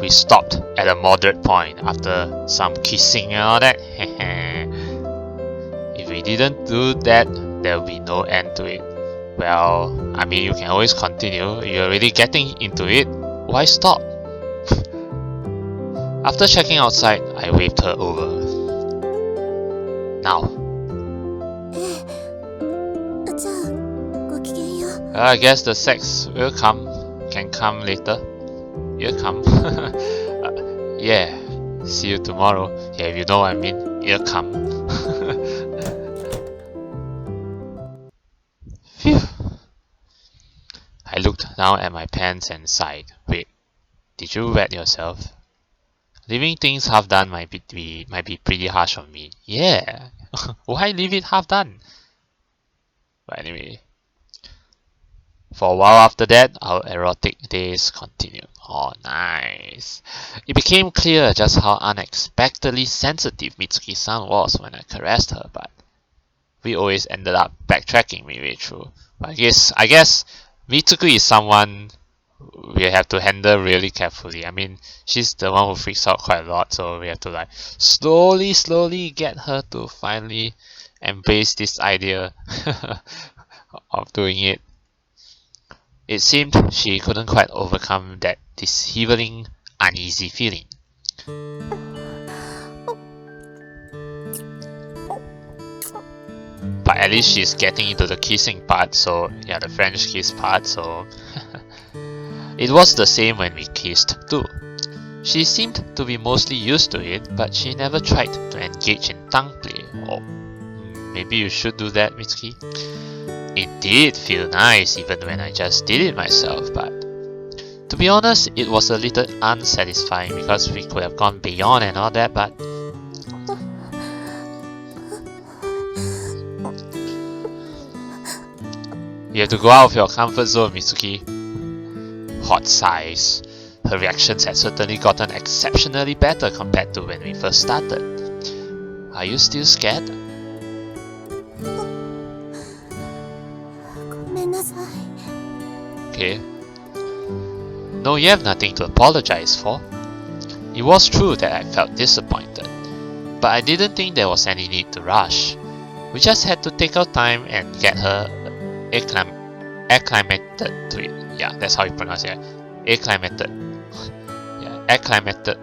We stopped at a moderate point after some kissing and all that. If we didn't do that, there will be no end to it. Well, I mean, you can always continue. You're already getting into it. Why stop? After checking outside, I waved her over. Now. I guess the sex will come. Can come later. You'll come. Yeah. See you tomorrow. Yeah, if you know what I mean. You'll come. Phew. I looked down at my pants and sighed. Wait, did you wet yourself? Leaving things half done might be pretty harsh on me. Yeah. Why leave it half done? But anyway. For a while after that, our erotic days continued. Oh, nice. It became clear just how unexpectedly sensitive Mitsuki-san was when I caressed her, but we always ended up backtracking midway through. But I guess Mitsuki is someone we have to handle really carefully. I mean, she's the one who freaks out quite a lot, so we have to like slowly get her to finally embrace this idea of doing it. It seemed she couldn't quite overcome that disheveling, uneasy feeling. But at least she's getting into the kissing part, so yeah, the French kiss part, so it was the same when we kissed too. She seemed to be mostly used to it, but she never tried to engage in tongue play. Oh, maybe you should do that, Mitsuki. It did feel nice even when I just did it myself, but to be honest, it was a little unsatisfying because we could have gone beyond and all that, but you have to go out of your comfort zone, Mitsuki. Hot sighs. Her reactions had certainly gotten exceptionally better compared to when we first started. Are you still scared? Okay. No, you have nothing to apologize for. It was true that I felt disappointed, but I didn't think there was any need to rush. We just had to take our time and get her acclimated to it. Yeah, that's how you pronounce it. Acclimated. Yeah, acclimated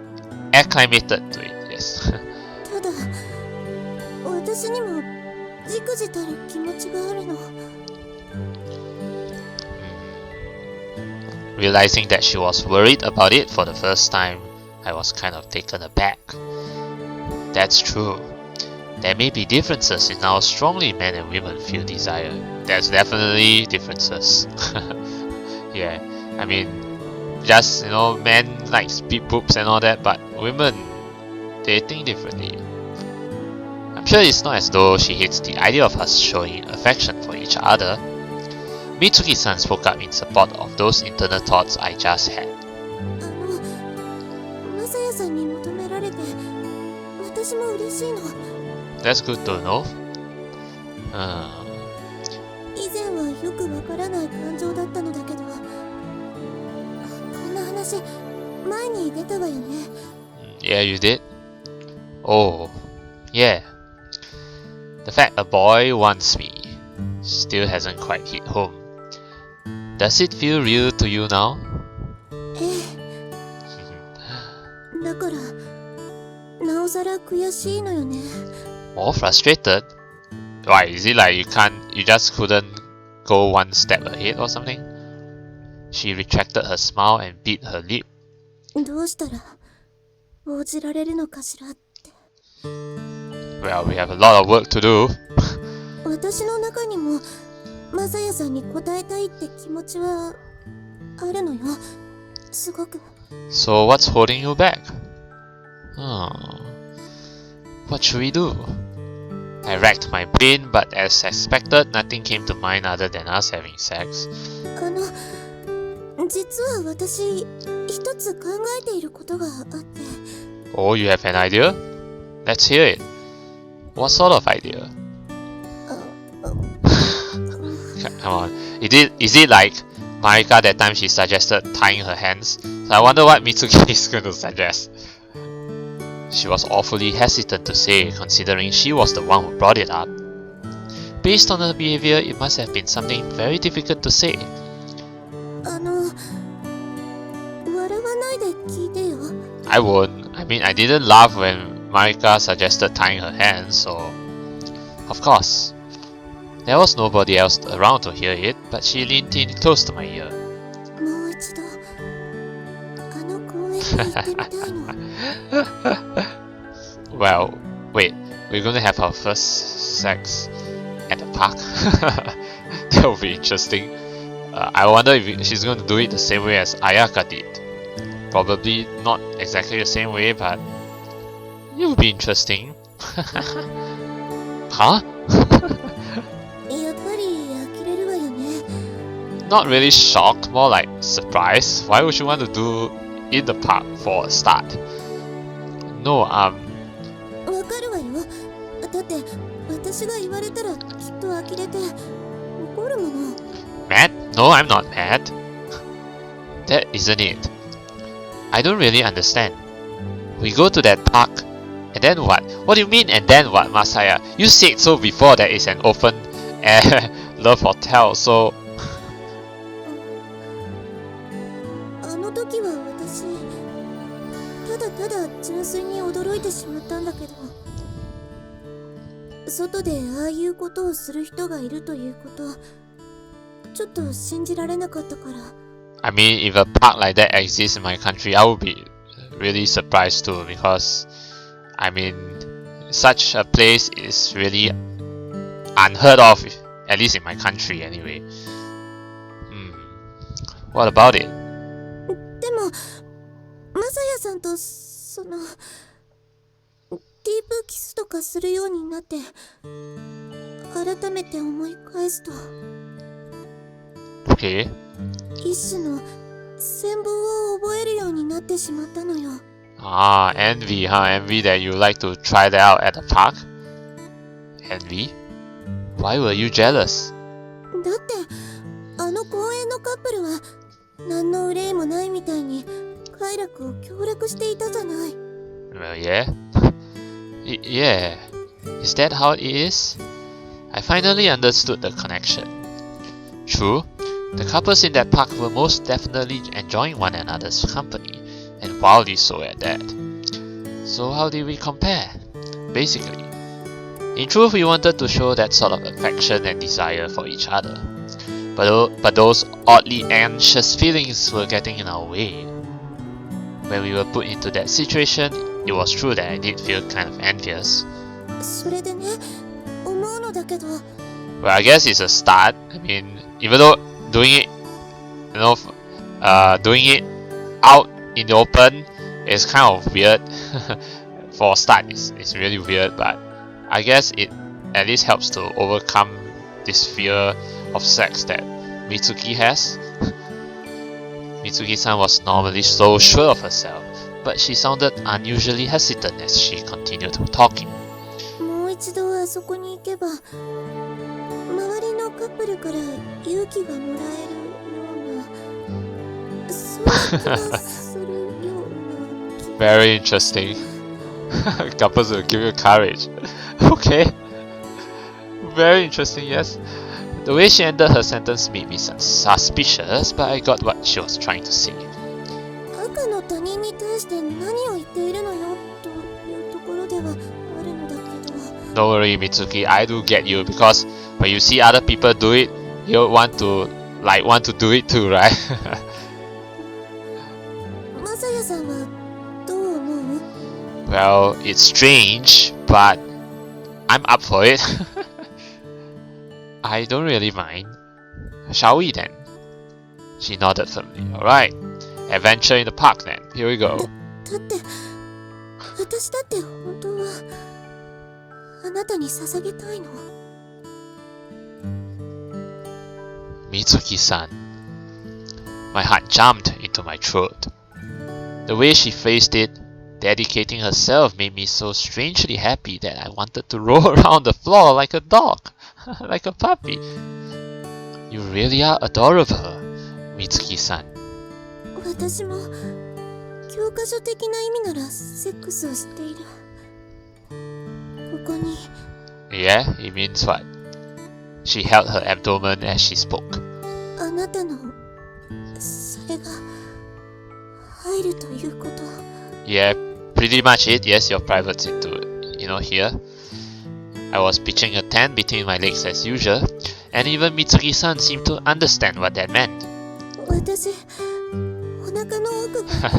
to it. Yes. Realizing that she was worried about it for the first time, I was kind of taken aback. That's true. There may be differences in how strongly men and women feel desire. There's definitely differences. Yeah, I mean, just, you know, men like speed boobs and all that, but women, they think differently. I'm sure it's not as though she hates the idea of us showing affection for each other. Mitsuki-san spoke up in support of those internal thoughts I just had. That's good to know. Yeah, you did? Oh, yeah. The fact a boy wants me still hasn't quite hit home. Does it feel real to you now? More frustrated? Why, is it like you just couldn't go one step ahead or something? She retracted her smile and bit her lip. Well, we have a lot of work to do. So what's holding you back? What should we do? I racked my brain, but as expected, nothing came to mind other than us having sex. Oh, you have an idea? Let's hear it. What sort of idea? Come on. Is it like Marika that time she suggested tying her hands, so I wonder what Mitsuki is going to suggest. She was awfully hesitant to say, considering she was the one who brought it up. Based on her behavior, it must have been something very difficult to say. I won't. I mean, I didn't laugh when Marika suggested tying her hands, so... Of course. There was nobody else around to hear it, but she leaned in close to my ear. Well, wait, we're gonna have our first sex at the park? That would be interesting. I wonder if she's going to do it the same way as Ayaka did. Probably not exactly the same way, but it would be interesting. Huh? Not really shocked, more like surprised. Why would you want to do in the park for a start? No, mad? No, I'm not mad. That isn't it. I don't really understand. We go to that park, and then what? What do you mean, and then what, Masaya? You said so before that it's an open air love hotel, so... I mean, if a park like that exists in my country, I would be really surprised too, because I mean, such a place is really unheard of, at least in my country anyway. What about it? Okay. Ah, envy, huh? Envy that you like to try that out at the park? Envy? Why were you jealous? Well, yeah. Yeah. Is that how it is? I finally understood the connection. True, the couples in that park were most definitely enjoying one another's company, and wildly so at that. So how did we compare? Basically, in truth, we wanted to show that sort of affection and desire for each other. But those oddly anxious feelings were getting in our way. When we were put into that situation, it was true that I did feel kind of envious. Well, I guess it's a start. I mean, even though doing it, doing it out in the open is kind of weird. For a start, it's really weird, but I guess it at least helps to overcome this fear of sex that Mitsuki has. Mitsuki-san was normally so sure of herself, but she sounded unusually hesitant as she continued talking. Very interesting. Couples will give you courage. Okay. Very interesting, yes. The way she ended her sentence made me suspicious, but I got what she was trying to say. Don't worry, Mitsuki, I do get you, because when you see other people do it, you want to do it too, right? Well, it's strange, but I'm up for it. I don't really mind. Shall we then? She nodded firmly. Alright. Adventure in the park then. Here we go. Mitsuki-san. My heart jumped into my throat. The way she phrased it, dedicating herself, made me so strangely happy that I wanted to roll around the floor like a dog, like a puppy. You really are adorable, Mitsuki-san. 私も教科書的な意味ならセックスを知っている。ここに。Yeah, it means what? She held her abdomen as she spoke. あなたのそれが入るということ。Yeah, pretty much it. Yes, your private's into it. You know, here I was pitching a tent between my legs as usual, and even Mitsuki-san seemed to understand what that meant. 私、お腹の奥が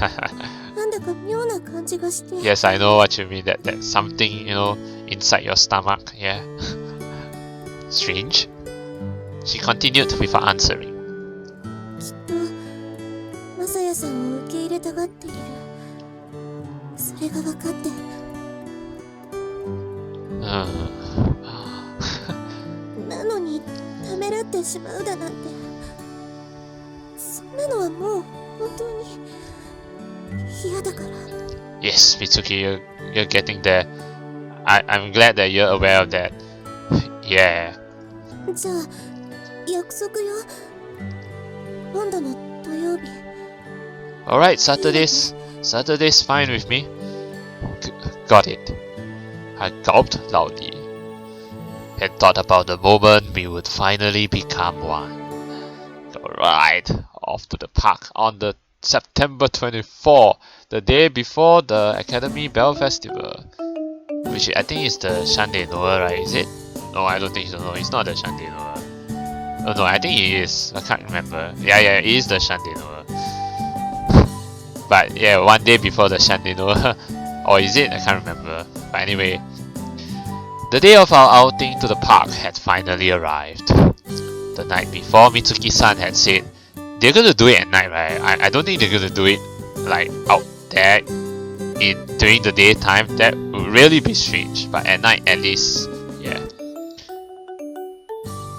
なんだか妙な感じがして。Yes, I know what you mean. That something, you know, inside your stomach. Yeah. Strange. She continued without answering. きっとマサヤさんを受け入れたがっている。それが分かって。なのにためらってしまうだなんて。そんなのはもう本当に嫌だから。Yes, Mitsuki, you're getting there. I'm glad that you're aware of that. Yeah. じゃあ約束よ。今度の土曜日。Alright, Saturday's fine with me. Got it. I gulped loudly and thought about the moment we would finally become one. Alright, off to the park on the September 24, the day before the Academy Bell Festival. Which I think is the Shande Noah, right? Is it? No, I don't think so. No, it's not the Shande Noah. Oh no, I think it is. I can't remember. Yeah, it is the Shande Noah. But yeah, one day before the Shande Noah. Or is it? I can't remember. But anyway, the day of our outing to the park had finally arrived. The night before, Mitsuki-san had said they're gonna do it at night, right? I don't think they're gonna do it like out there during the daytime. That would really be strange. But at night, at least, yeah.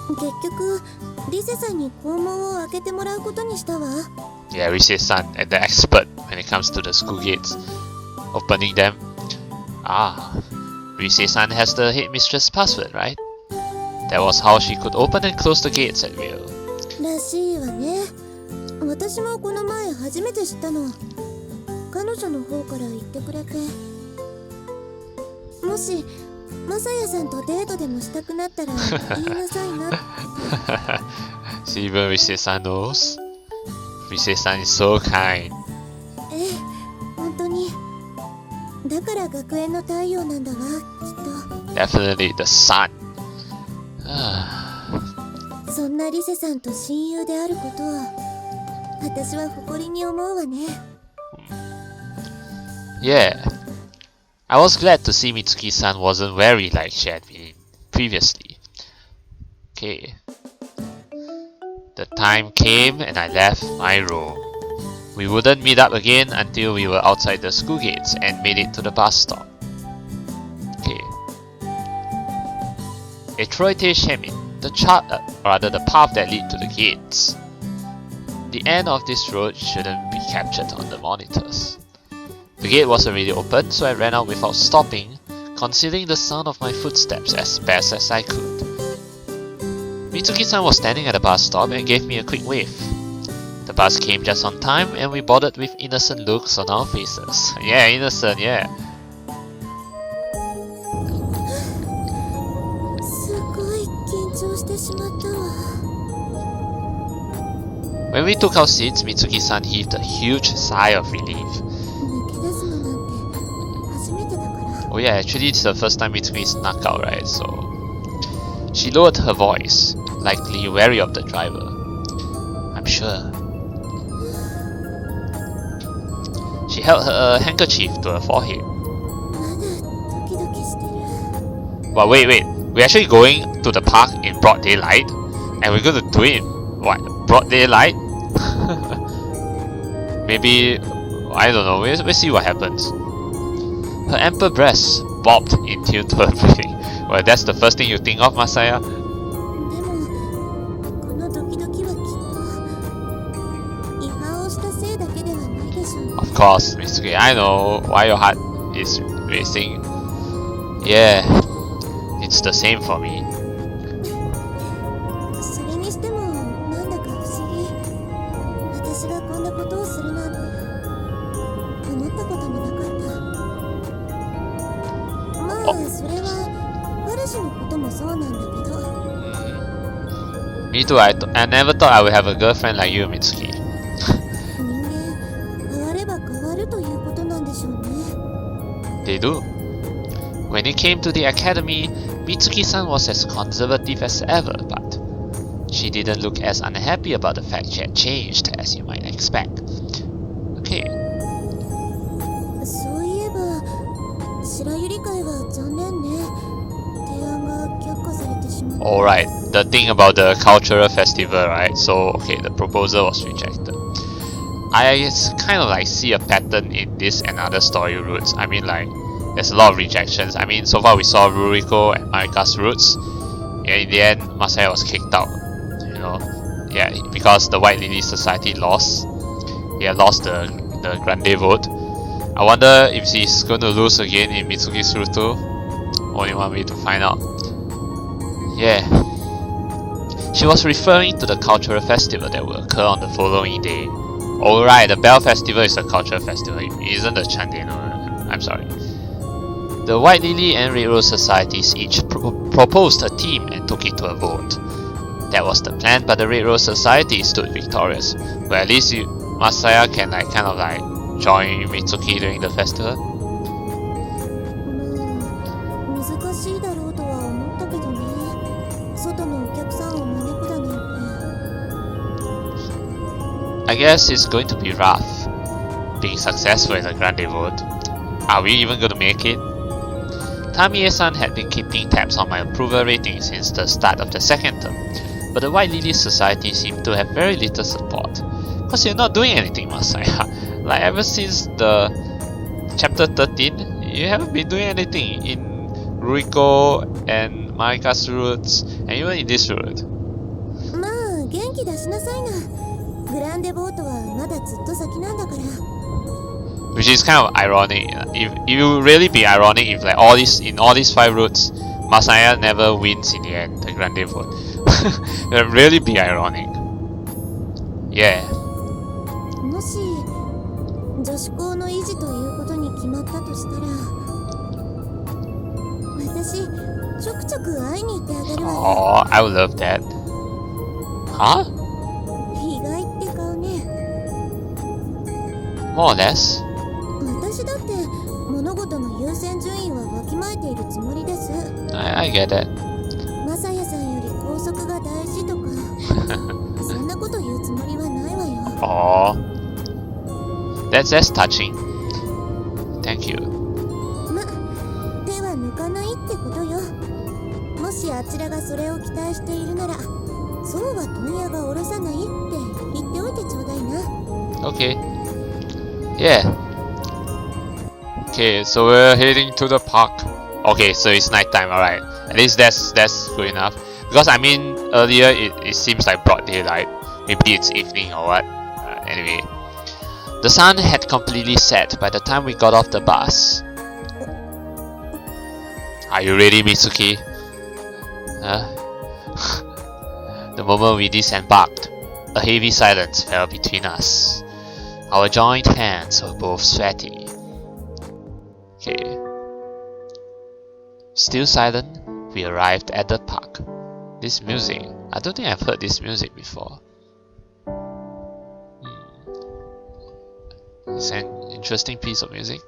結局リセさんに校門を開けてもらうことにしたわ。Yeah, Rise-san, and the expert when it comes to the school gates, opening them. Rise-san has the headmistress password, right? That was how she could open and close the gates at will. らしいわね。私もこの前初めて知ったの。彼女の方から言ってくれて。もしマサヤさんとデートでもしたくなったら言いなさいなって。See, even Rise-san knows. Rise-san is so kind. ええ、本当に。だから学園の太陽なんだわ、きっと。Definitely the sun. そんなリセさんと親友であることを私は誇りに思うわね。Yeah. I was glad to see Mitsuki-san wasn't wary like she had been previously. Okay. The time came and I left my room. We wouldn't meet up again until we were outside the school gates and made it to the bus stop. Okay. Etroite Shemin, the path that lead to the gates. The end of this road shouldn't be captured on the monitors. The gate was already open, so I ran out without stopping, concealing the sound of my footsteps as best as I could. Mitsuki-san was standing at the bus stop and gave me a quick wave. The bus came just on time and we boarded with innocent looks on our faces. Yeah, innocent, yeah. すごい緊張してしまったわ。When we took our seats, Mitsuki-san heaved a huge sigh of relief. Oh yeah, actually it's the first time Mitsuki snuck out, right? So she lowered her voice, likely wary of the driver. I'm sure. She held her handkerchief to her forehead. But wait, we're actually going to the park in broad daylight? And we're gonna do it in what? Broad daylight? Maybe, I don't know, we'll see what happens. Her ample breasts bobbed in tune to her breathing. Well, that's the first thing you think of, Masaya? Of course, Mitsuki, I know why your heart is racing. Yeah, it's the same for me. それは彼氏のこともそうなんだけど。Me too. I never thought I would have a girlfriend like you, Mitsuki. 人間変われば変わるということなんでしょうね。They do. When it came to the academy, Mitsuki-san was as conservative as ever, but she didn't look as unhappy about the fact she had changed as you might expect. Okay. そういえば白百合会は残念ね。提案が却下されてしまった。 Alright, the thing about the cultural festival, right? So, okay, the proposal was rejected. I kind of like see a pattern in this and other story routes. I mean, like, there's a lot of rejections. I mean, so far we saw Ruriko and Marika's routes. Yeah, in the end, Masaya was kicked out. You know, yeah, because the White Lily Society lost. He had lost the Grande vote. I wonder if he's going to lose again in Mitsuki's route too. Only one way to find out. Yeah. She was referring to the cultural festival that will occur on the following day. Alright, the Bell Festival is a cultural festival. It isn't the Chande, no. I'm sorry. The White Lily and Red Rose Societies each proposed a theme and took it to a vote. That was the plan, but the Red Rose Society stood victorious. But at least Masaya can like kind of like join Mitsuki during the festival. 難しいだろうとは思ったけどね。外のお客さんを招くだなんて。 I guess it's going to be rough being successful in the Grande vote. Are we even going to make it? Tamie-san had been keeping tabs on my approval rating since the start of the second term, but the White Lily Society seemed to have very little support. Cause you're not doing anything, Masaya. Like ever since the chapter 13, you haven't been doing anything in Ruriko and Marika's routes, and even in this route. まあ元気出しなさいな。グランデボートはまだずっと先なんだから。 Which is kind of ironic. If it would really be ironic if like all these 5 routes, Masaya never wins in the end, the Grande vote. It would really be ironic. Yeah. もし女子校の維持ということに決まったとしたら、私ちょくちょく会いに行ってあげるわよ。 Oh, I would love that. Huh? 意外って顔ね。 More or less. 私だって物事の優先順位はわきまえているつもりです。 I get that. マサヤさんより校則が大事とかそんなこと言うつもりはないわよ。 Oh, that's touching. Thank you. ま、手は抜かないってことよ。もしあちらがそれを期待しているなら、そうは問屋が下ろさないって言っておいてちょうだいな。 Okay. Yeah. Okay, so we're heading to the park. Okay, so it's nighttime. Alright. At least that's good enough. Because I mean, earlier it seems like broad daylight. Maybe it's evening or what. Anyway. The sun had completely set by the time we got off the bus. Are you ready, Mitsuki? The moment we disembarked, a heavy silence fell between us. Our joined hands were both sweaty. Okay. Still silent, we arrived at the park. This music, I don't think I've heard this music before. It's an interesting piece of music.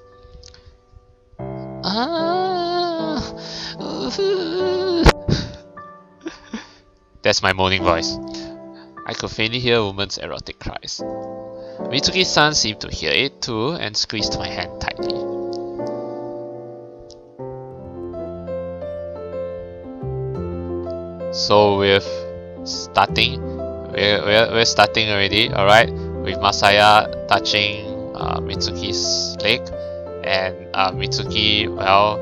That's my moaning voice. I could faintly hear a woman's erotic cries. Mitsuki-san seemed to hear it too and squeezed my hand tightly. So we're starting already, alright, with Masaya touching Mitsuki's leg and Mitsuki, well,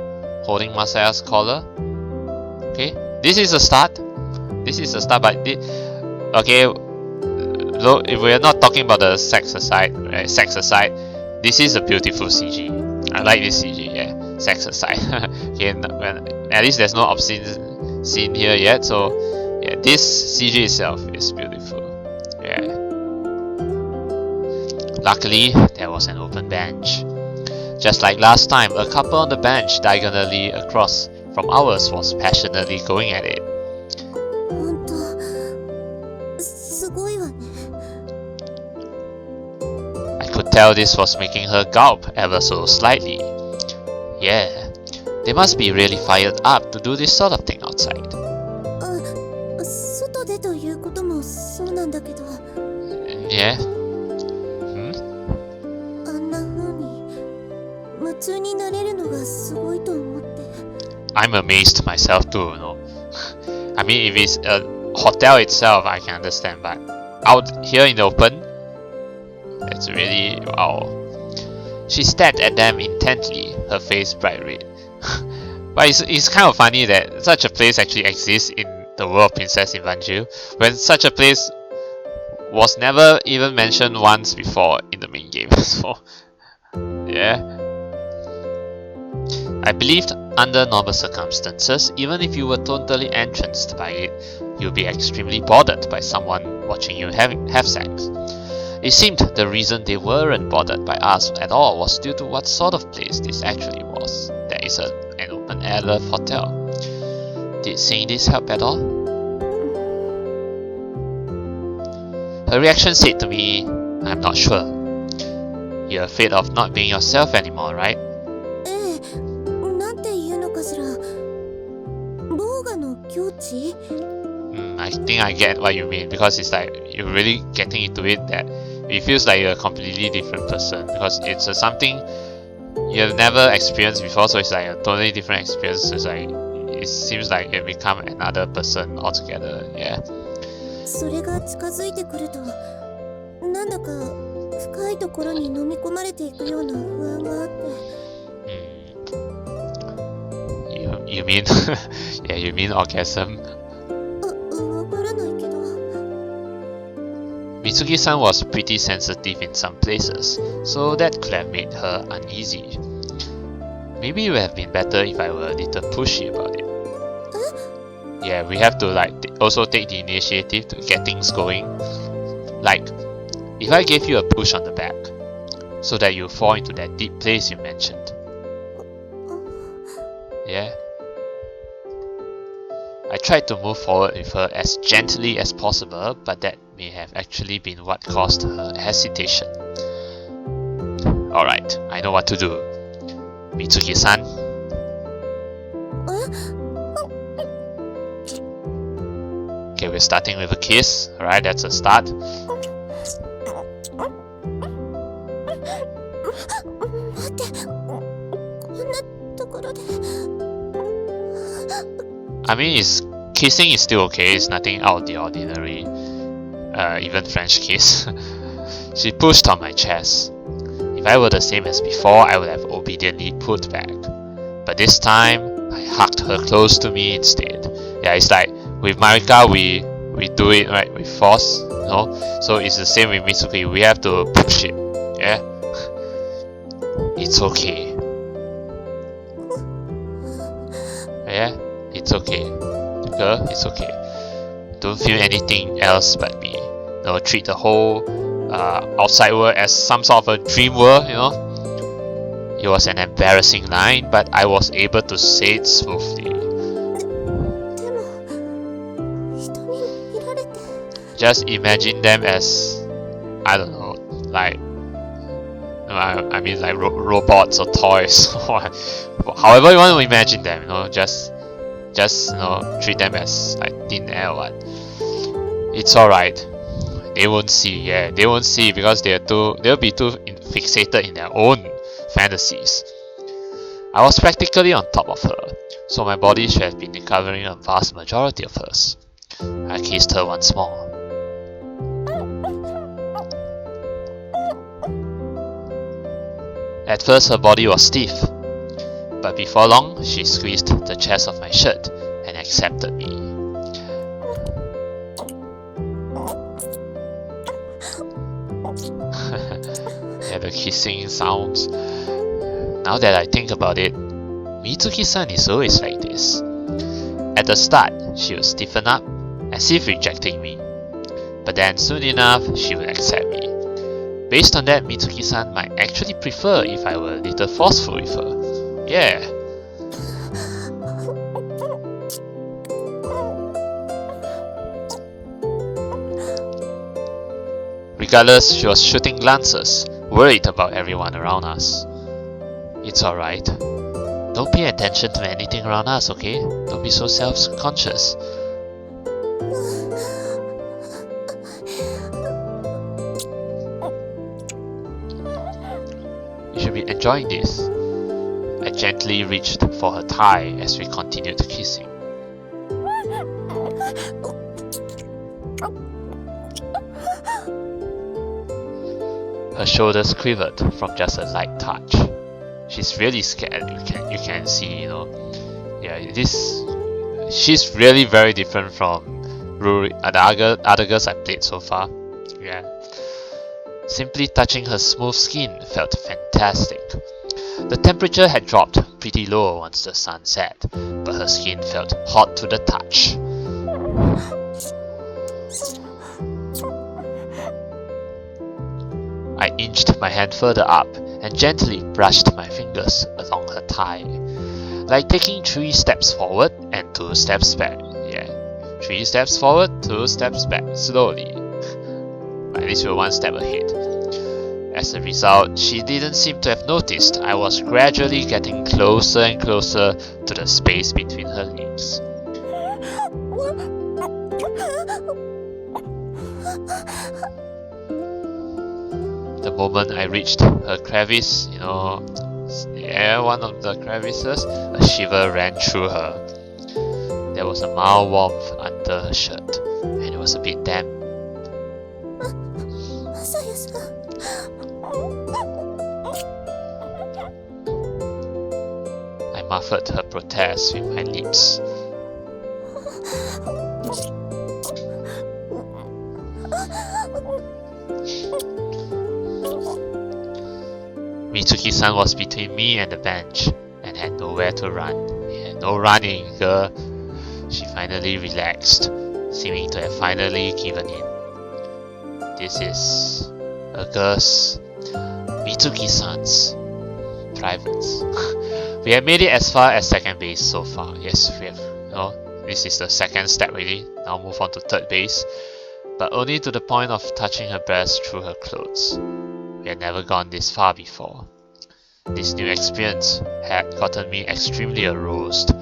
holding Masaya's collar. Okay, this is a start, but okay, look, if we're not talking about the sex aside, right, this is a beautiful CG. I like this CG, yeah, sex aside. Okay, at least there's no obscene scene here yet, so yeah, this CG itself is beautiful. Yeah. Luckily, there was an open bench. Just like last time, a couple on the bench diagonally across from ours was passionately going at it. 本当すごいわね。 I could tell this was making her gulp ever so slightly. Yeah, they must be really fired up to do this sort of thing outside. あ、外でということもそうなんだけど。 Yeah? あんな風に夢中になれるのがすごいと思って。 I'm amazed myself too, you know. I mean, if it's a hotel itself, I can understand, but out here in the open, it's really wow. She stared at them intently, her face bright red. But it's kind of funny that such a place actually exists in the world of Princess Evangile, when such a place was never even mentioned once before in the main game. So, yeah. I believed under normal circumstances, even if you were totally entranced by it, you'd be extremely bothered by someone watching you have sex. It seemed the reason they weren't bothered by us at all was due to what sort of place this actually was. There is an open-air love hotel. Did seeing this help at all? Her reaction said to me, I'm not sure. You're afraid of not being yourself anymore, right? ええ、なんていうのかしら。ボーガの境地？ I think I get what you mean, because it's like you're really getting into it that it feels like you're a completely different person, because it's something you have never experienced before, so it's like a totally different experience. It's like it seems like you become another person altogether. Yeah. それが近づいてくると、なんだか深いところに飲み込まれていくような不安があって。You mean yeah, you mean orgasm? わからないけど。 Mitsuki-san was pretty sensitive in some places, so that could have made her uneasy. Maybe it would have been better if I were a little pushy about it. Yeah, we have to like also take the initiative to get things going. Like, if I gave you a push on the back, so that you fall into that deep place you mentioned. Yeah. I tried to move forward with her as gently as possible, but that may have actually been what caused her hesitation. Alright, I know what to do. Mitsuki-san. Okay, we're starting with a kiss. Alright, that's a start. 待ってこんなところで I mean, kissing is still okay, it's nothing out of the ordinary. Even French kiss. She pushed on my chest. If I were the same as before, I would have obediently put back. But this time, I hugged her close to me instead. Yeah, it's like with Marika, we do it right with force, you know. So it's the same with Mitsuki. We have to push it. Yeah. It's okay. Yeah, it's okay. Girl, it's okay. Don't feel anything else but me. You know, treat the whole outside world as some sort of a dream world, you know. It was an embarrassing line, but I was able to say it smoothly. でも人に見られて Just imagine them as, I don't know, like I mean like robots or toys, or however you want to imagine them, you know, just you know, treat them as like thin air or what. It's alright. They won't see, yeah, they won't see because they'll be too fixated in their own fantasies. I was practically on top of her, so my body should have been covering a vast majority of hers. I kissed her once more. At first her body was stiff, but before long she squeezed the chest of my shirt and accepted me. Yeah, the kissing sounds. Now that I think about it, Mitsuki-san is always like this. At the start, she would stiffen up, as if rejecting me. But then soon enough, she would accept me. Based on that, Mitsuki-san might actually prefer if I were a little forceful with her. Yeah. Regardless, she was shooting glances, worried about everyone around us. It's alright. Don't pay attention to anything around us, okay? Don't be so self-conscious. You should be enjoying this. I gently reached for her thigh as we continued kissing. Her shoulders quivered from just a light touch. She's really scared. You can see, you know. Yeah, she's really very different from the other girls I played so far. Yeah. Simply touching her smooth skin felt fantastic. The temperature had dropped pretty low once the sun set, but her skin felt hot to the touch. I inched my hand further up and gently brushed my fingers along her thigh, like taking 3 steps forward and 2 steps back. Yeah, 3 steps forward, 2 steps back, slowly. At least we're 1 step ahead. As a result, she didn't seem to have noticed I was gradually getting closer and closer to the space between her lips. The moment I reached her crevice, you know, yeah, one of the crevices, a shiver ran through her. There was a mild warmth under her shirt, and it was a bit damp. I muffled her protest with my lips. Mitsuki-san was between me and the bench and had nowhere to run. Yeah, no running, girl. She finally relaxed, seeming to have finally given in. This is a girl's, Mitsuki-san's, privates. We have made it as far as second base so far. Yes, we have. This is the second step really. Now move on to third base, but only to the point of touching her breast through her clothes. We had never gone this far before. This new experience had gotten me extremely aroused.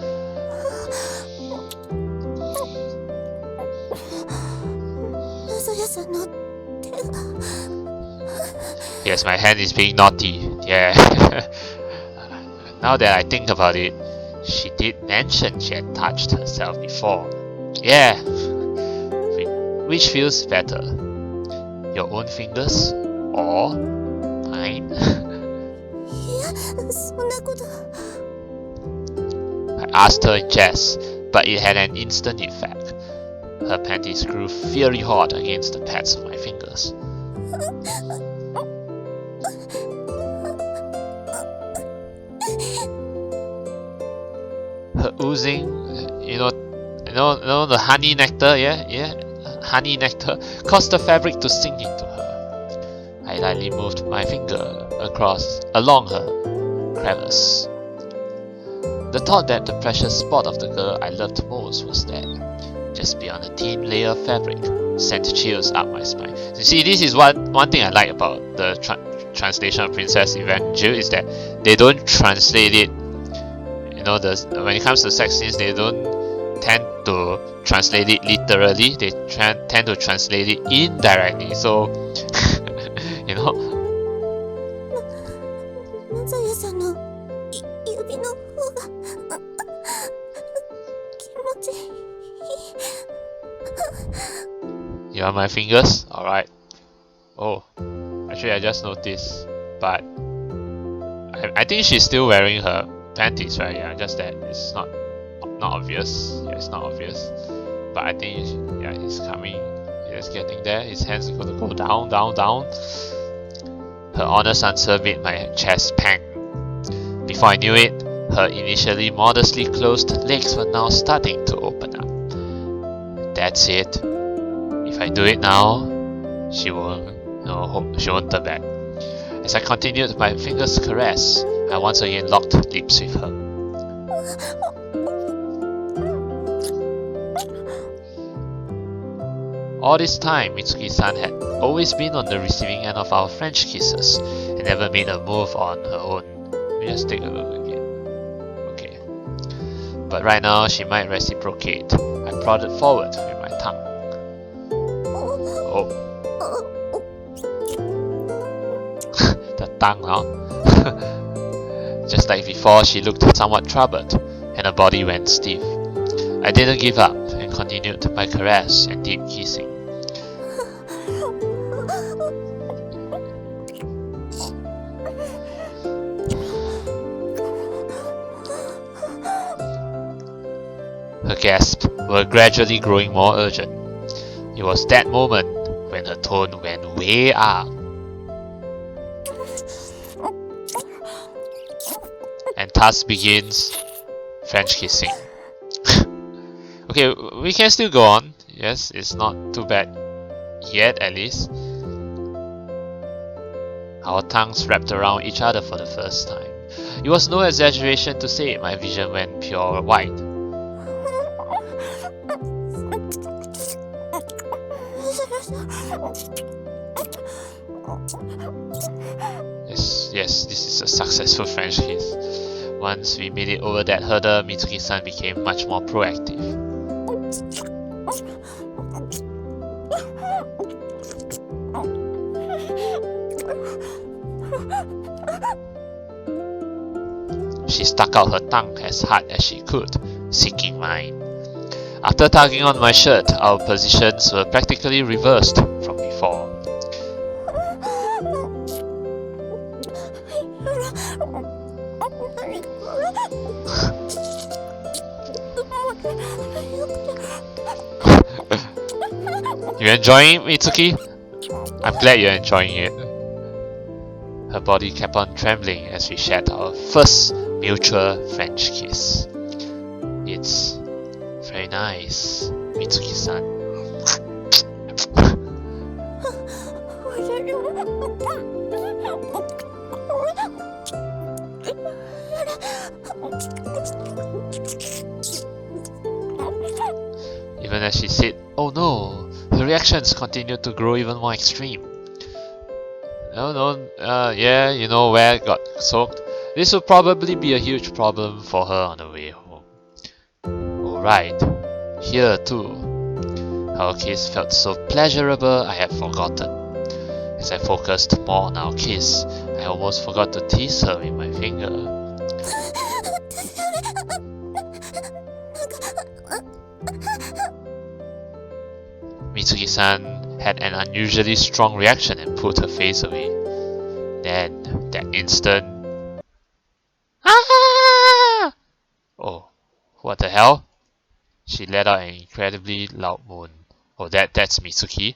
Yes, my hand is being naughty. Yeah. Now that I think about it, she did mention she had touched herself before. Yeah. Which feels better? Your own fingers or mine? I asked her in jest, but it had an instant effect. Her panties grew fiery hot against the pads of my fingers. Her oozing, the honey nectar, honey nectar caused the fabric to sink into her. I lightly moved my finger along her crevice. The thought that the precious spot of the girl I loved most was there, just beyond a thin layer of fabric, sent chills up my spine. You see, this is one thing I like about the translation of Princess Evangile is that they don't translate it. When it comes to sex scenes, they don't tend to translate it literally. They tend to translate it indirectly. So, You want my fingers? Alright. Oh, actually I just noticed, but I think she's still wearing her panties, right? Yeah, just that it's not obvious. Yeah, it's not obvious. But I think he's coming. He's getting there. His hands are gonna go down, down, down. Her honest answer made my chest pang. Before I knew it, her initially modestly closed legs were now starting to open up. That's it. If I do it now, she won't No, she won't turn back. As I continued my fingers' caress, I once again locked lips with her. All this time, Mitsuki-san had always been on the receiving end of our French kisses and never made a move on her own. Let me just take a look again. Okay. But right now, she might reciprocate. I prodded forward with my tongue. Oh. The tongue now. Just like before, she looked somewhat troubled, and her body went stiff. I didn't give up and continued my caress and deep kissing. Her gasps were gradually growing more urgent. It was that moment when her tone went way up. And thus begins French kissing. Okay, we can still go on. Yes, it's not too bad yet, at least. Our tongues wrapped around each other for the first time. It was no exaggeration to say my vision went pure white. Yes, this is a successful French kiss. Once we made it over that hurdle, Mitsuki-san became much more proactive. She stuck out her tongue as hard as she could, seeking mine. After tugging on my shirt, our positions were practically reversed from before. You enjoying it, Mitsuki? I'm glad you're enjoying it. Her body kept on trembling as we shared our first mutual French kiss. It's very nice, Mitsuki-san. Even as she said, "Oh no," her reactions continued to grow even more extreme. Yeah, you know where it got soaked. This will probably be a huge problem for her on the way home. Alright, here too. Our kiss felt so pleasurable I had forgotten. As I focused more on our kiss, I almost forgot to tease her with my finger. Mitsuki-san had an unusually strong reaction and pulled her face away. Then, that instant... Ah! Oh, what the hell? She let out an incredibly loud moan. Oh, that's Mitsuki.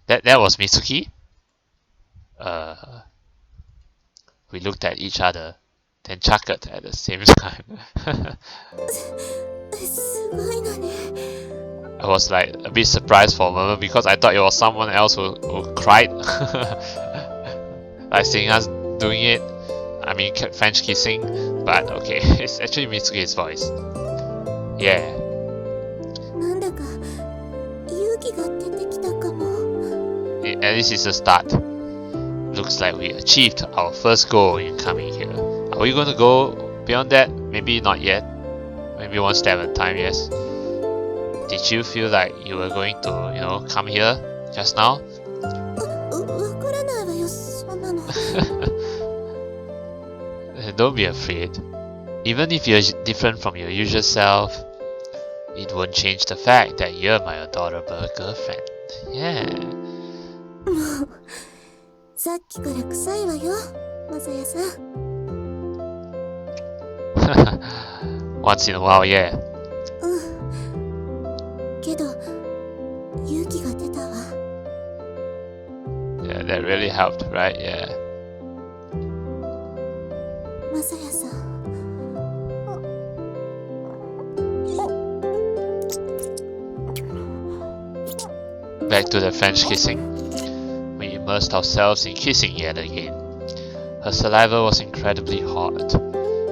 that was Mitsuki? We looked at each other, then chuckled at the same time. I was like a bit surprised for a moment because I thought it was someone else who cried. Like seeing us doing it. I mean French kissing, but okay, it's actually Mitsuki's voice. Yeah. At least it's a start. Looks like we achieved our first goal in coming here. Are we going to go beyond that? Maybe not yet. Maybe one step at a time, yes. Did you feel like you were going to, come here just now? Don't be afraid. Even if you're different from your usual self, it won't change the fact that you're my adorable girlfriend. Yeah. Once in a while, yeah. Yeah, that really helped, right? Yeah. Back to the French kissing. We immersed ourselves in kissing yet again. Her saliva was incredibly hot.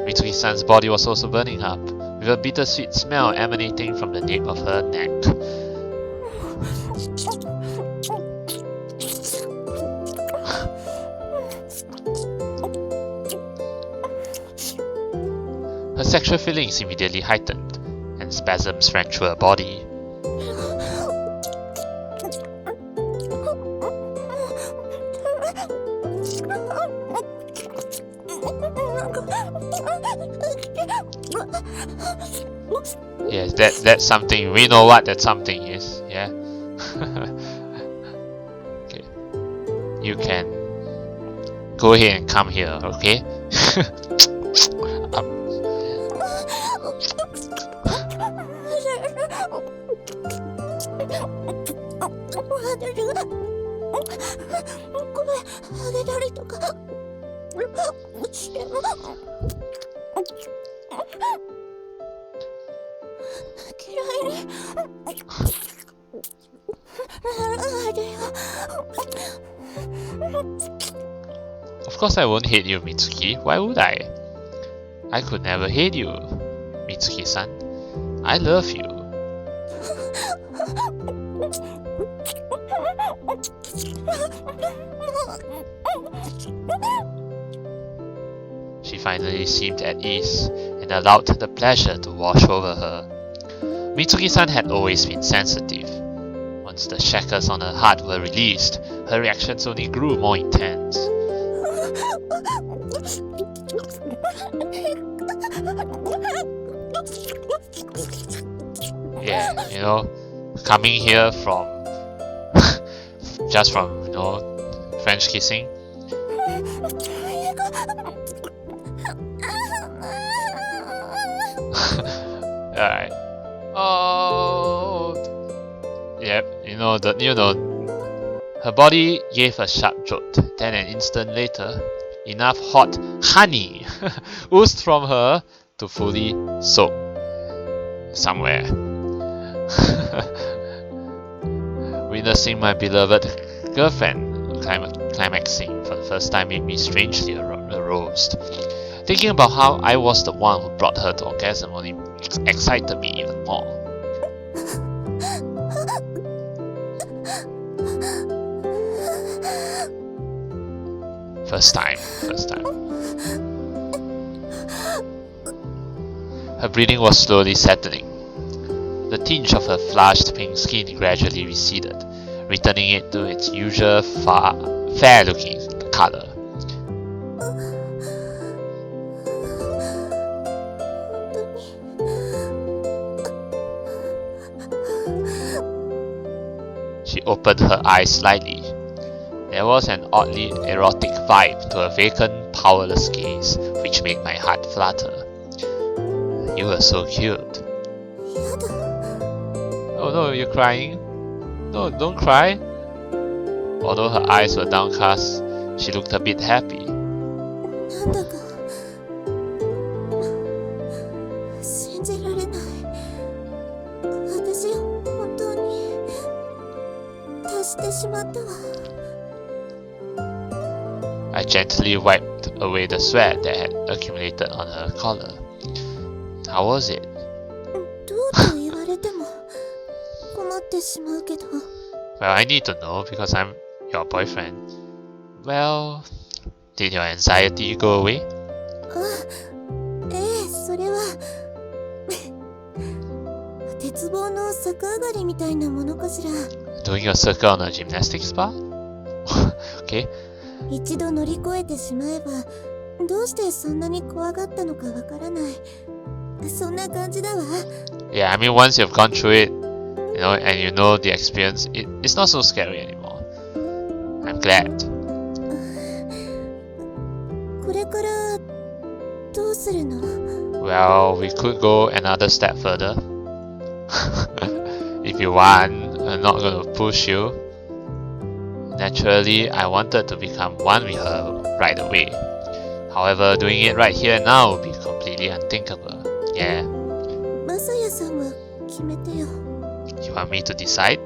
Mitsuki-san's body was also burning up, with a bittersweet smell emanating from the nape of her neck. Her sexual feelings immediately heightened, and spasms ran through her body. Yes, that's something. We know what that something is, yeah? Okay. You can go ahead and come here, okay? Of course I won't hate you, Mitsuki. Why would I? I could never hate you, Mitsuki-san. I love you. She finally seemed at ease and allowed the pleasure to wash over her. Mitsuki-san had always been sensitive. Once the shackles on her heart were released, her reactions only grew more intense. Yeah, you know, coming here from just from, you know, French kissing. Alright. Oh, yep. You know, her body gave a sharp jolt. Then an instant later, enough hot honey oozed from her to fully soak somewhere. Witnessing my beloved girlfriend climaxing for the first time made me strangely aroused. Thinking about how I was the one who brought her to orgasm only excited me even more. First time. Her breathing was slowly settling. The tinge of her flushed pink skin gradually receded, returning it to its usual fair-looking color. She opened her eyes slightly. There was an oddly erotic vibe to her vacant, powerless gaze, which made my heart flutter. You were so cute. Oh no, you're crying? No, don't cry. Although her eyes were downcast, she looked a bit happy. I gently wiped away the sweat that had accumulated on her collar. How was it? Well, I need to know because I'm your boyfriend. Well, did your anxiety go away? Doing a circle on a gymnastics bar? Okay. Yeah, I mean, once you've gone through it, you know, and you know the experience, it's not so scary anymore. I'm glad. Well, we could go another step further. If you want, I'm not gonna push you. Naturally, I wanted to become one with her right away. However, doing it right here and now would be completely unthinkable. Yeah. You want me to decide?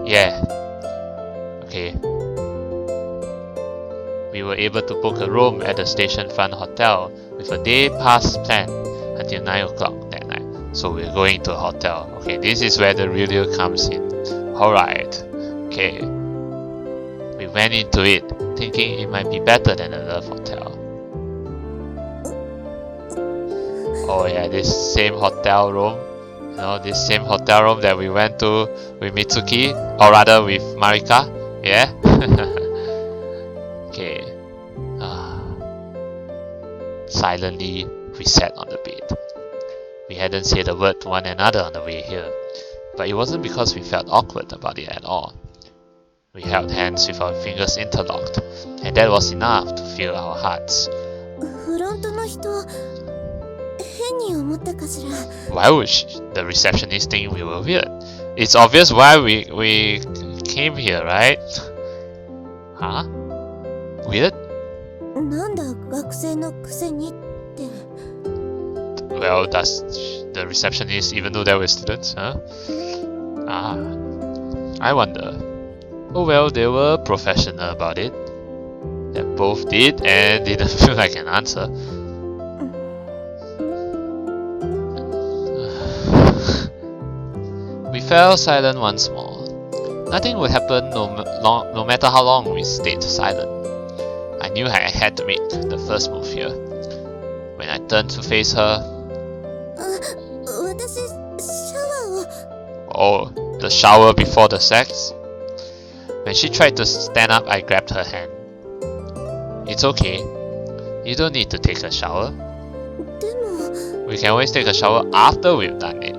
Yeah. Okay. We were able to book a room at the station front hotel with a day pass plan until 9 o'clock that night. So we're going to a hotel. Okay, this is where the real deal comes in. Alright. Okay. We went into it thinking it might be better than a love hotel. Oh yeah, this same hotel room. You know, this same hotel room that we went to with Mitsuki, or rather with Marika. Yeah. Okay. Silently, we sat on the bed. We hadn't said a word to one another on the way here, but it wasn't because we felt awkward about it at all. We held hands with our fingers interlocked, and that was enough to fill our hearts. フロントの人変に思ったかしら。 Why would the receptionist think we were weird? It's obvious why we came here, right? Huh? Weird? なんだ学生のくせにって。 Well, does the receptionist even know that we're students, huh? I wonder. Oh well, they were professional about it. They both did and didn't feel like an answer. We fell silent once more. Nothing would happen no matter how long we stayed silent. I knew I had to make the first move here. When I turned to face her... 私シャワーを。 Oh, the shower before the sex? When she tried to stand up, I grabbed her hand. It's okay. You don't need to take a shower. でも We can always take a shower after we've done it.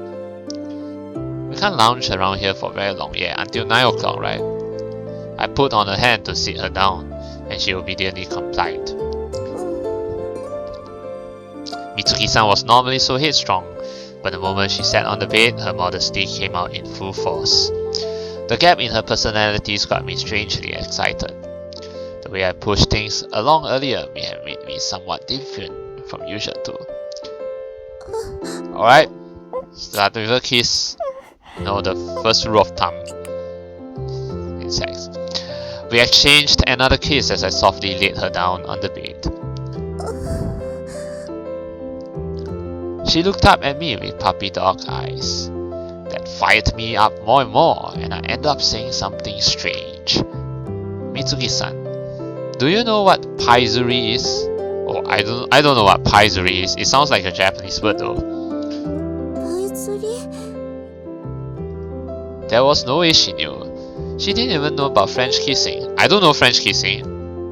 We can't lounge around here for very long yet, until 9 o'clock, right? I put on her hand to sit her down, and she obediently complied. Mitsuki-san was normally so headstrong, but the moment she sat on the bed, her modesty came out in full force. The gap in her personalities got me strangely excited. The way I pushed things along earlier may have made me somewhat different from usual too. Alright, start with a kiss. No, the first rule of thumb in sex. We exchanged another kiss as I softly laid her down on the bed. She looked up at me with puppy dog eyes. That fired me up more and more, and I ended up saying something strange. Mitsuki-san, do you know what paizuri is? Oh, I don't know what paizuri is. It sounds like a Japanese word though. パイ釣り There was no way she knew. She didn't even know about French kissing. I don't know French kissing.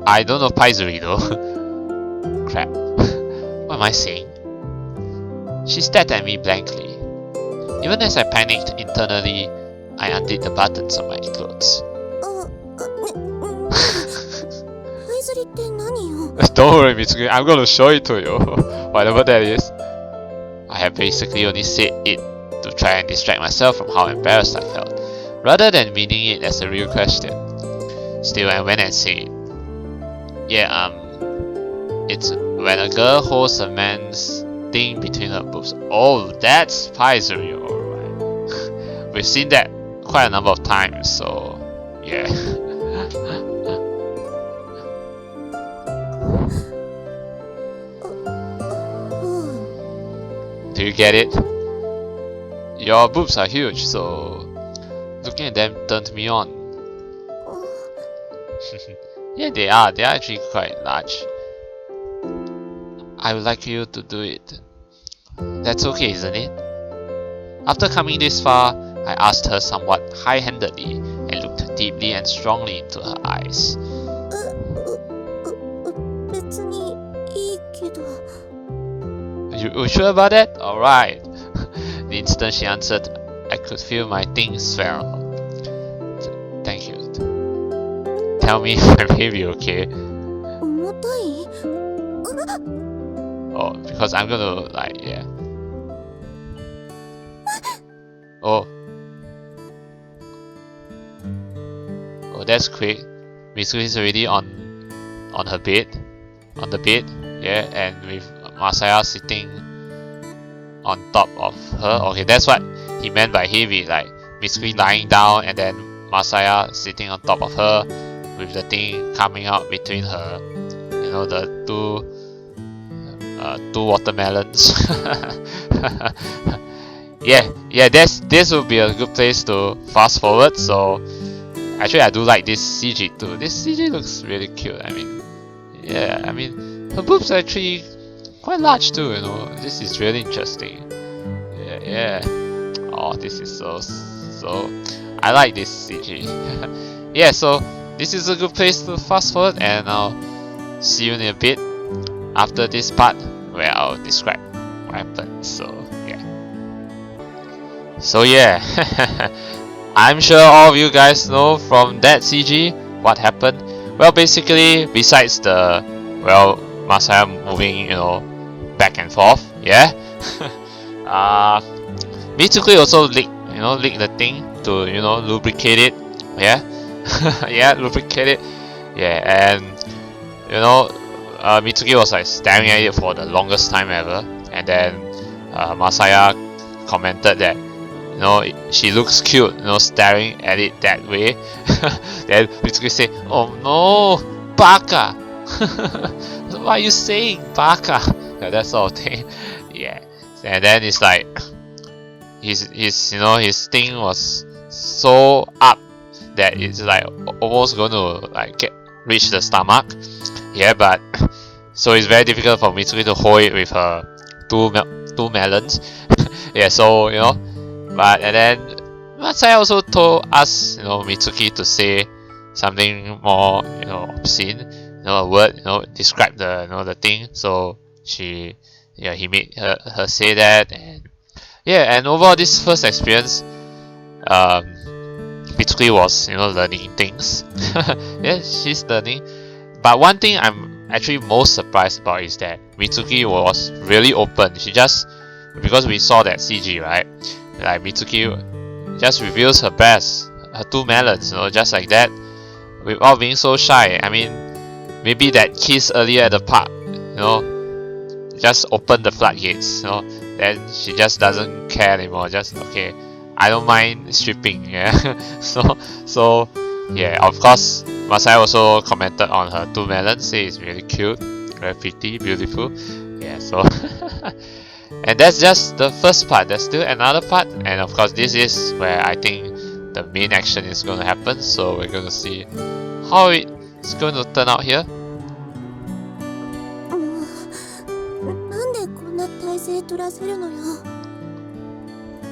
I don't know paizuri though. Crap. What am I saying? She stared at me blankly. Even as I panicked internally, I undid the buttons on my clothes. パイ釣りって何よ Don't worry, Mitsuki. I'm gonna show it to you. Whatever that is. I have basically only said it to try and distract myself from how embarrassed I felt, rather than meaning it as a real question. Still, I went and said, yeah, it's when a girl holds a man's thing between her boobs. Oh, that's paizuri, alright. We've seen that quite a number of times, so yeah. Do you get it? Your boobs are huge, so looking at them turned me on. Yeah, they are. They are actually quite large. I would like you to do it. That's okay, isn't it? After coming this far, I asked her somewhat high-handedly and looked deeply and strongly into her eyes. 別にいいけど You sure about that? Alright. The instant she answered, I could feel my things swell. Thank you. Tell me if my baby okay? 重たい Oh, because I'm gonna like, yeah. Oh. Oh, that's quick. Mitsuki's already on her bed. On the bed, yeah, and with Masaya sitting on top of her. Okay, that's what he meant by heavy, like Mitsuki lying down and then Masaya sitting on top of her with the thing coming out between her, the two watermelons. yeah, this would be a good place to fast forward. So actually I do like this CG too. This CG looks really cute. Her boobs are actually quite large too, this is really interesting. Yeah. Oh, this is so I like this CG. Yeah, so this is a good place to fast forward, and I'll see you in a bit after this part where I'll describe what happened. So yeah, I'm sure all of you guys know from that CG what happened. Well, basically, besides the Masaya moving, back and forth, yeah. Mitsuki also licked the thing to lubricate it, yeah. Yeah, lubricate it, yeah. And Mitsuki was like staring at it for the longest time ever, and then Masaya commented that she looks cute, staring at it that way. Then Mitsuki said, "Oh no, baka! What are you saying, baka?" Yeah, that sort of thing. Yeah, and then it's like his thing was so up that it's like almost going to like reach the stomach. Yeah, but so it's very difficult for Mitsuki to hold it with her two melons. Yeah, so but and then Masaya also told us, Mitsuki to say something more, obscene, a word, describe the thing. So he made her say that, and and overall this first experience, Mitsuki was learning things. Yeah, she's learning. But one thing I'm actually most surprised about is that Mitsuki was really open. She just, because we saw that CG, right? Like Mitsuki just reveals her breasts, her two melons, just like that, without being so shy. I mean, maybe that kiss earlier at the park, just opened the floodgates, then she just doesn't care anymore. Just okay, I don't mind stripping, yeah. so yeah, of course, Masaya also commented on her two melons, say it's really cute, very pretty, beautiful. Yeah, so and that's just the first part. There's still another part, and of course this is where I think the main action is going to happen. So we're going to see how it's going to turn out here.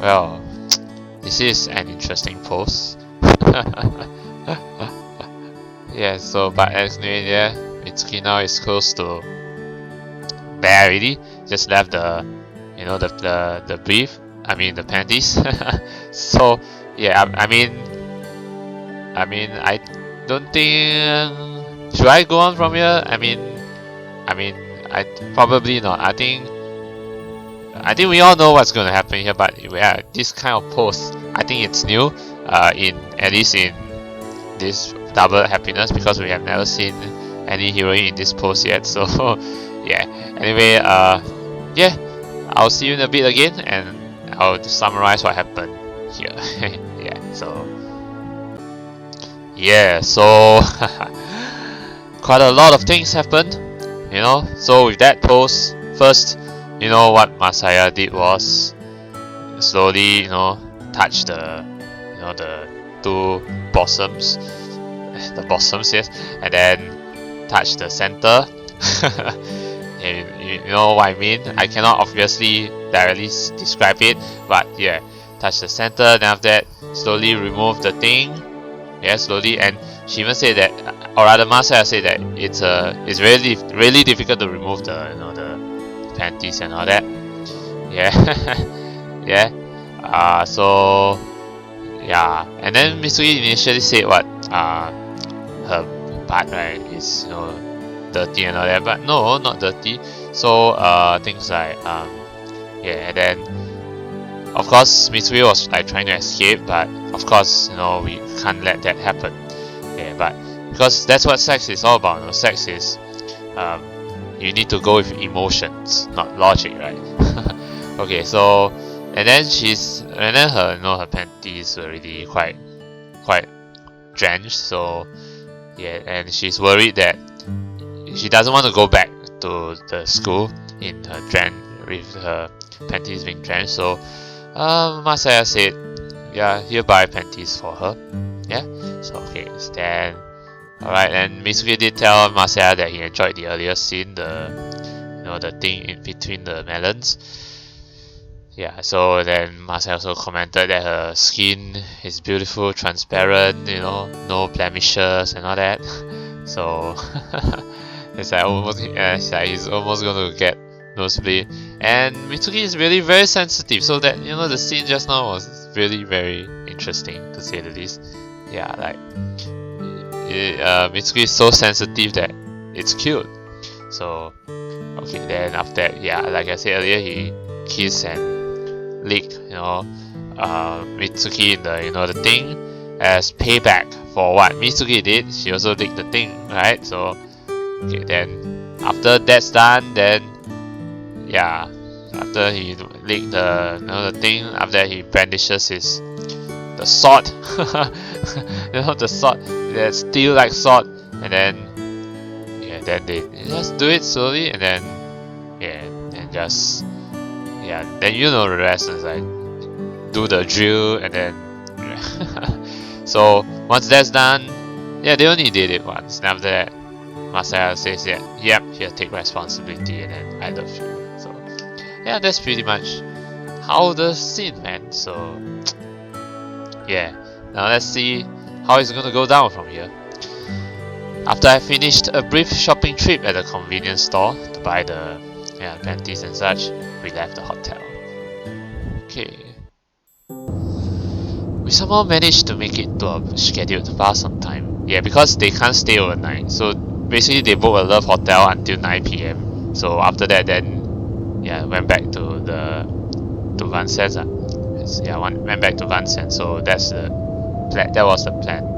Well, this is an interesting pose. Yeah, so but anyway, yeah, Mitsuki now is close to bare already. Just left the the brief, the panties. So yeah, I mean I don't think, should I go on from here? I probably not. I think we all know what's going to happen here, but yeah, this kind of pose, I think it's new, at least in this double happiness, because we have never seen any heroine in this pose yet. So yeah, anyway, yeah, I'll see you in a bit again, and I'll summarize what happened here. So quite a lot of things happened, so with that pose, first, what Masaya did was slowly, touch the two bottoms, yes, and then touch the center. You know what I mean? I cannot obviously directly describe it, but yeah, touch the center, then after that slowly remove the thing, slowly. And she even said that, or rather Masaya said that it's really difficult to remove the the panties and all that. So yeah, and then Mitsuki initially said what, her butt, right, is dirty and all that, but no, not dirty. So things like and then of course Mitsuki was like trying to escape, but of course we can't let that happen. But because that's what sex is all about. Sex is, you need to go with emotions, not logic, right? Okay, so and then her her panties were really quite drenched. So yeah, and she's worried that she doesn't want to go back to the school in her with her panties being drenched. So Masaya said, yeah, he'll buy panties for her. Yeah, so okay, then alright, and Mitsuki did tell Masaya that he enjoyed the earlier scene, the thing in between the melons. Yeah, so then Masaya also commented that her skin is beautiful, transparent, no blemishes and all that. So it's like he's almost gonna get nosebleed. And Mitsuki is really very sensitive, so that the scene just now was really very interesting, to say the least. Yeah, like Mitsuki is so sensitive that it's cute. So okay, then after that, yeah, like I said earlier, he kissed and licked Mitsuki in the thing as payback for what Mitsuki did. She also licked the thing, right? So okay, then after that's done, then yeah, after he licked the thing, after that he brandishes the sword. The sword, that steel like sword, and then yeah, then they just do it slowly, and then yeah, and just then the rest is like do the drill, and then so once that's done, yeah, they only did it once, and after that Masaya says yep, he'll take responsibility, and then I love you. So yeah, that's pretty much how the scene went. So yeah, now let's see how it's gonna go down from here. After I finished a brief shopping trip at a convenience store to buy the panties and such, we left the hotel. Okay. We somehow managed to make it to a scheduled bus on time. Yeah, because they can't stay overnight. So basically they booked a love hotel until 9 PM. So after that, then went back to Vincennes. Went back to Vincennes. So that's the plan. That was the plan.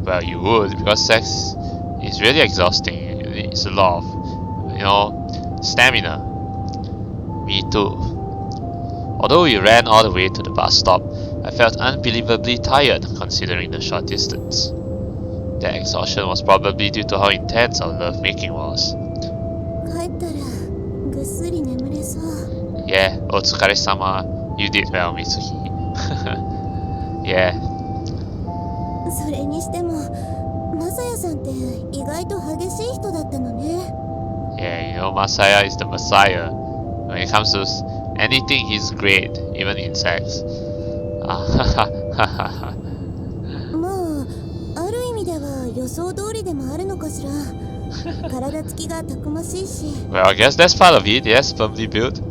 Well, you would, because sex is really exhausting. It's a lot of, stamina. Me too. Although we ran all the way to the bus stop, I felt unbelievably tired considering the short distance. That exhaustion was probably due to how intense our lovemaking was. Yeah, otsukaresama. You did well, Mitsuki. Yeah. それにしても、マサヤさんって意外と激しい人だったのね。Yeah, Masaya is the Messiah. When it comes to anything, he's great, even in sex. まあ、ある意味では予想通りでもあるのかしら。体つきがたくましいし。Well, I guess that's part of it. Yes, firmly built.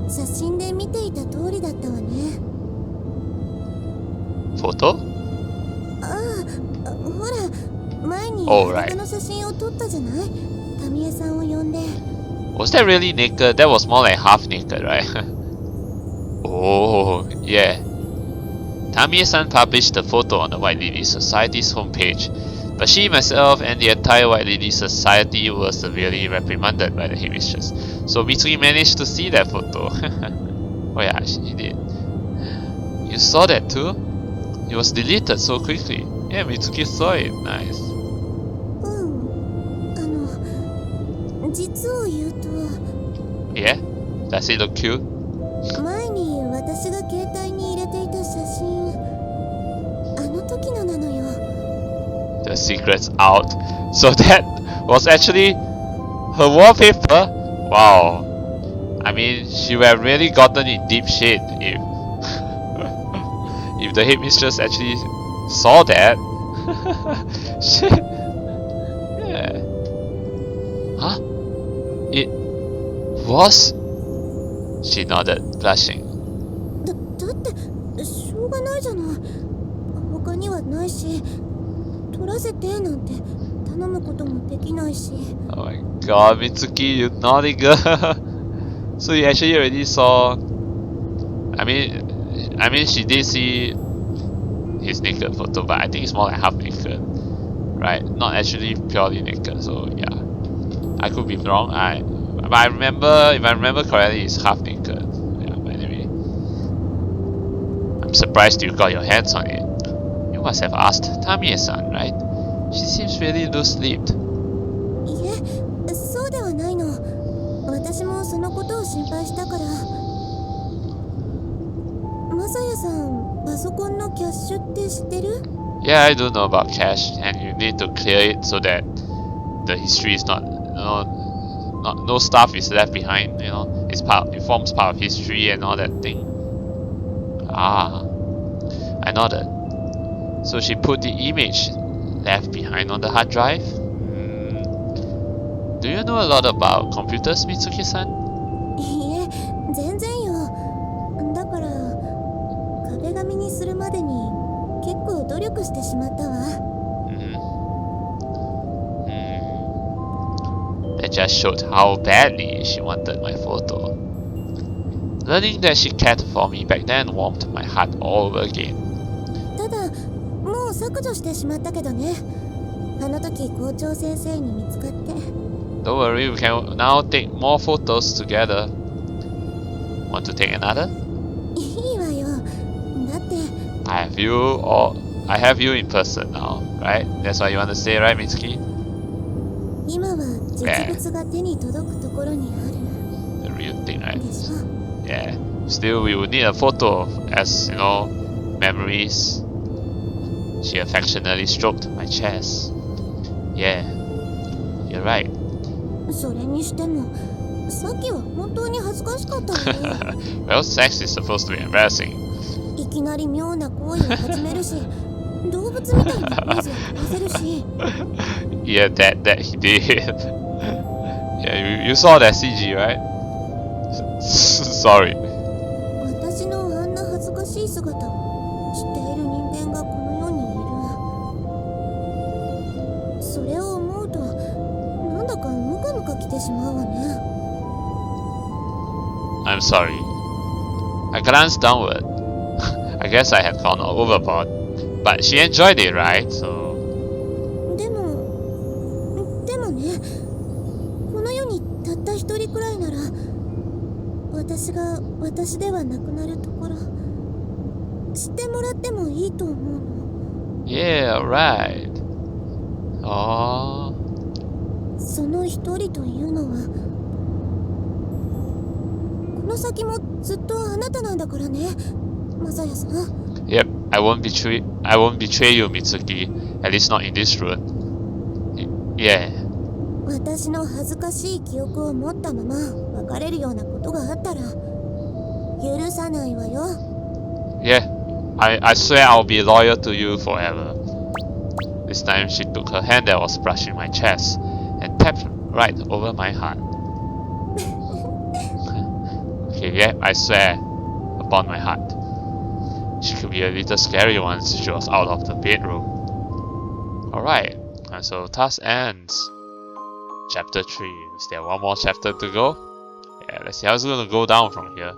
写真で見ていた通りだったわね。Photo? ほら、前に裸の写真を撮ったじゃない？タミエさんを呼んで。Was that really naked? That was more like half naked, right? Oh, yeah. Tamie-san published the photo on the White Lily Society's homepage, but she, myself, and the entire White Lily Society were severely reprimanded by the headmistress. So Mitsuki managed to see that photo. Oh yeah, she did. You saw that too? It was deleted so quickly. Yeah, Mitsuki saw it. Nice. 実を言うと Yeah? Does it look cute? 前に私が携帯に入れていた写真あの時のなのよ The secret's out. So that was actually her wallpaper? Wow. I mean, she would have really gotten in deep shit if if the headmistress actually saw that. Shit. Yeah. Huh? It was? She nodded, blushing. だってしょうがないじゃない他にはないし撮らせてなんて頼むこともできないし Oh my god, Mitsuki, you naughty girl. So you actually already saw. I mean she did see his naked photo, but I think it's more like half naked, right? Not actually purely naked. So yeah, I could be wrong. But I remember correctly, he's half naked. Yeah, by the way. I'm surprised you got your hands on it. You must have asked Tamie-san, right? She seems really loose-lipped. いえ、そうではないの。私もそのことを心配したから。マサヤさん、パソコンのキャッシュって知ってる？ Yeah, I do know about cache, and you need to clear it so that the history is not, no stuff is left behind. You know, it forms part of history and all that thing. Ah, I nodded. So she put the image left behind on the hard drive. Do you know a lot about computers, Mitsuki-san? いいえ、全然よ。だから壁紙にするまでに結構努力してしまったわ。That just showed how badly she wanted my photo. Learning that she cared for me back then warmed my heart all over again. ただ、もう削除してしまったけどね。あの時校長先生に見つかって。Don't worry, we can now take more photos together. Want to take another? いいわよ。だって。I have you in person now, right? That's why you want to stay, right, Mitsuki? 今は実物が手に届くところにある。The real thing, right? でしょ。Yeah. Still, we would need a photo as, memories. She affectionately stroked my chest. Yeah, you're right. それにしても、さっきは本当に恥ずかしかったわね。Well, sex is supposed to be embarrassing. いきなり妙な行為を始めるし、動物みたいなポーズを取らせるし。Yeah, that he did. Yeah, you saw that CG, right? Sorry. 私のあんな恥ずかしい姿を知っている人間がこの世にいる。それを思うと、なんだかムカムカきてしまうわね。I'm sorry. I glanced downward. I guess I had gone overboard. But she enjoyed it, right? So... でもね、この世にたった一人くらいなら、私が私ではなくなるところ、知ってもらってもいいと思うの。Yeah, right. Oh. その一人というのは、この先もずっとあなたなんだからね、マサヤさん。Yep, I won't betray you, Mitsuki. At least not in this room. Yeah. 私の恥ずかしい記憶を持ったまま別れるようなことがあったら許さないわよ。Yeah, I swear I'll be loyal to you forever. This time she took her hand that was brushing my chest and tapped right over my heart. Okay, yeah, I swear upon my heart. She could be a little scary once she was out of the bedroom. Alright, and so thus ends Chapter 3. Is there one more chapter to go? Yeah, let's see how it's gonna go down from here.